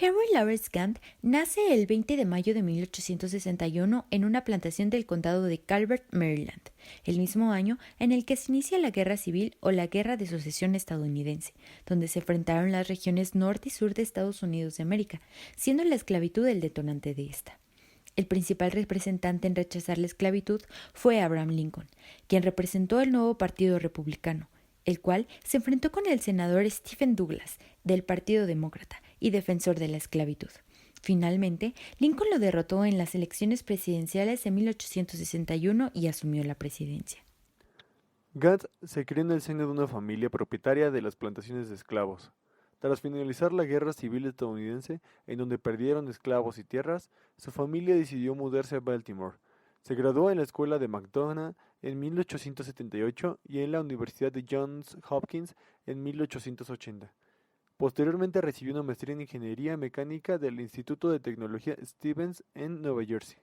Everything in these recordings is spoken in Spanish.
Henry Lawrence Gantt nace el 20 de mayo de 1861 en una plantación del condado de Calvert, Maryland, el mismo año en el que se inicia la Guerra Civil o la Guerra de Sucesión estadounidense, donde se enfrentaron las regiones norte y sur de Estados Unidos de América, siendo la esclavitud el detonante de esta. El principal representante en rechazar la esclavitud fue Abraham Lincoln, quien representó el nuevo Partido Republicano, el cual se enfrentó con el senador Stephen Douglas, del Partido Demócrata, y defensor de la esclavitud. Finalmente, Lincoln lo derrotó en las elecciones presidenciales de 1861 y asumió la presidencia. Gantt se crió en el seno de una familia propietaria de las plantaciones de esclavos. Tras finalizar la Guerra Civil estadounidense, en donde perdieron esclavos y tierras, su familia decidió mudarse a Baltimore. Se graduó en la escuela de McDonough en 1878 y en la Universidad de Johns Hopkins en 1880. Posteriormente recibió una maestría en Ingeniería Mecánica del Instituto de Tecnología Stevens en Nueva Jersey.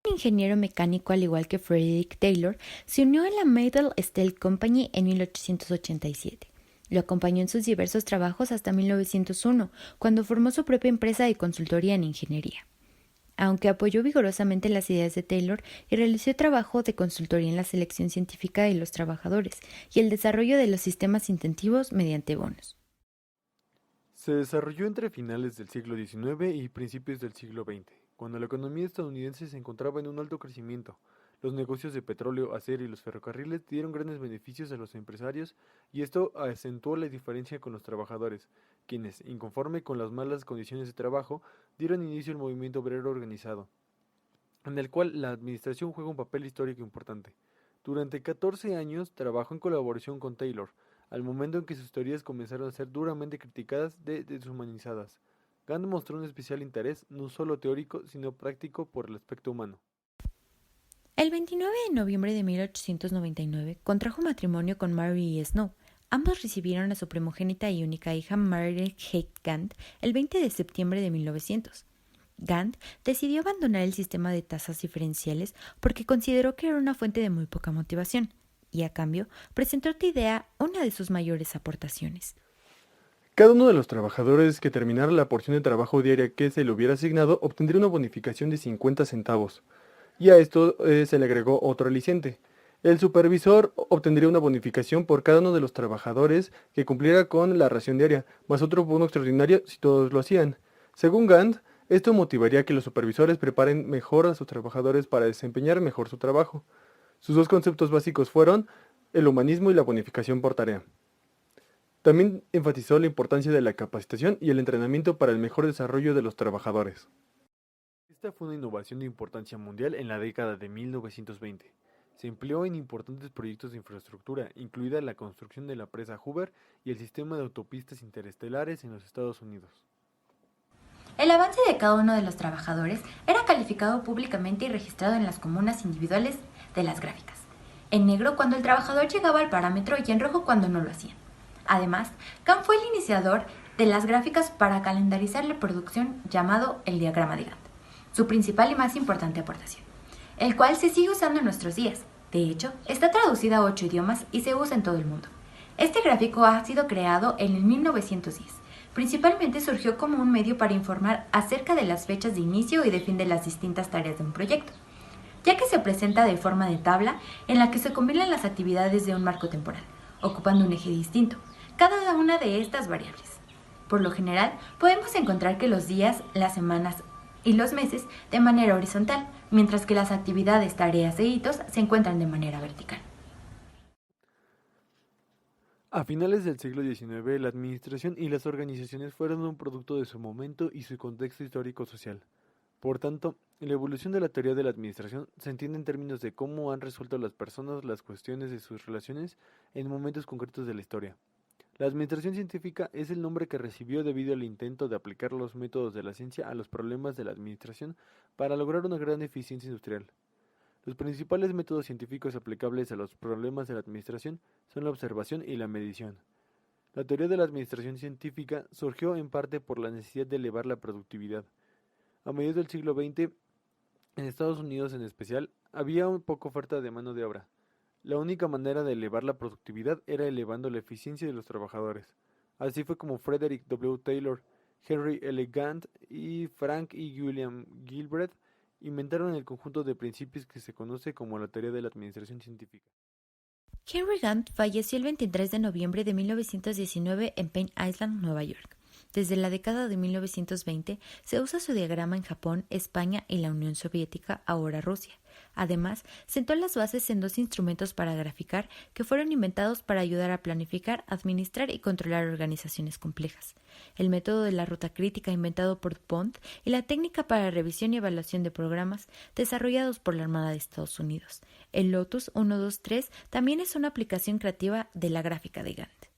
Un ingeniero mecánico, al igual que Frederick Taylor, se unió a la Metal Steel Company en 1887. Lo acompañó en sus diversos trabajos hasta 1901, cuando formó su propia empresa de consultoría en ingeniería. Aunque apoyó vigorosamente las ideas de Taylor y realizó trabajo de consultoría en la selección científica de los trabajadores y el desarrollo de los sistemas incentivos mediante bonos. Se desarrolló entre finales del siglo XIX y principios del siglo XX, cuando la economía estadounidense se encontraba en un alto crecimiento. Los negocios de petróleo, acero y los ferrocarriles dieron grandes beneficios a los empresarios y esto acentuó la diferencia con los trabajadores, quienes, inconforme con las malas condiciones de trabajo, dieron inicio al movimiento obrero organizado, en el cual la administración juega un papel histórico importante. Durante 14 años trabajó en colaboración con Taylor, al momento en que sus teorías comenzaron a ser duramente criticadas de deshumanizadas. Gantt mostró un especial interés, no solo teórico, sino práctico por el aspecto humano. El 29 de noviembre de 1899 contrajo matrimonio con Mary E. Snow. Ambos recibieron a su primogénita y única hija Margaret Haight Gantt el 20 de septiembre de 1900. Gantt decidió abandonar el sistema de tasas diferenciales porque consideró que era una fuente de muy poca motivación, y a cambio presentó esta idea una de sus mayores aportaciones. Cada uno de los trabajadores que terminara la porción de trabajo diaria que se le hubiera asignado obtendría una bonificación de 50 centavos, y a esto se le agregó otro aliciente. El supervisor obtendría una bonificación por cada uno de los trabajadores que cumpliera con la ración diaria, más otro bono extraordinario si todos lo hacían. Según Gantt, esto motivaría a que los supervisores preparen mejor a sus trabajadores para desempeñar mejor su trabajo. Sus dos conceptos básicos fueron el humanismo y la bonificación por tarea. También enfatizó la importancia de la capacitación y el entrenamiento para el mejor desarrollo de los trabajadores. Esta fue una innovación de importancia mundial en la década de 1920. Se empleó en importantes proyectos de infraestructura, incluida la construcción de la presa Hoover y el sistema de autopistas interestelares en los Estados Unidos. El avance de cada uno de los trabajadores era calificado públicamente y registrado en las comunas individuales de las gráficas, en negro cuando el trabajador llegaba al parámetro y en rojo cuando no lo hacían. Además, Gantt fue el iniciador de las gráficas para calendarizar la producción, llamado el diagrama de Gantt, su principal y más importante aportación, el cual se sigue usando en nuestros días. De hecho, está traducido a 8 idiomas y se usa en todo el mundo. Este gráfico ha sido creado en el 1910. Principalmente surgió como un medio para informar acerca de las fechas de inicio y de fin de las distintas tareas de un proyecto, ya que se presenta de forma de tabla en la que se combinan las actividades de un marco temporal, ocupando un eje distinto, cada una de estas variables. Por lo general, podemos encontrar que los días, las semanas y los meses de manera horizontal, mientras que las actividades, tareas e hitos se encuentran de manera vertical. A finales del siglo XIX, la administración y las organizaciones fueron un producto de su momento y su contexto histórico-social. Por tanto, la evolución de la teoría de la administración se entiende en términos de cómo han resuelto las personas las cuestiones de sus relaciones en momentos concretos de la historia. La administración científica es el nombre que recibió debido al intento de aplicar los métodos de la ciencia a los problemas de la administración para lograr una gran eficiencia industrial. Los principales métodos científicos aplicables a los problemas de la administración son la observación y la medición. La teoría de la administración científica surgió en parte por la necesidad de elevar la productividad. A mediados del siglo XX, en Estados Unidos en especial, había un poca oferta de mano de obra. La única manera de elevar la productividad era elevando la eficiencia de los trabajadores. Así fue como Frederick W. Taylor, Henry L. Gantt y Frank y William Gilbreth inventaron el conjunto de principios que se conoce como la teoría de la administración científica. Henry Gantt falleció el 23 de noviembre de 1919 en Penn Island, Nueva York. Desde la década de 1920 se usa su diagrama en Japón, España y la Unión Soviética, ahora Rusia. Además, sentó las bases en 2 instrumentos para graficar que fueron inventados para ayudar a planificar, administrar y controlar organizaciones complejas. El método de la ruta crítica inventado por DuPont y la técnica para revisión y evaluación de programas desarrollados por la Armada de Estados Unidos. El Lotus 123 también es una aplicación creativa de la gráfica de Gantt.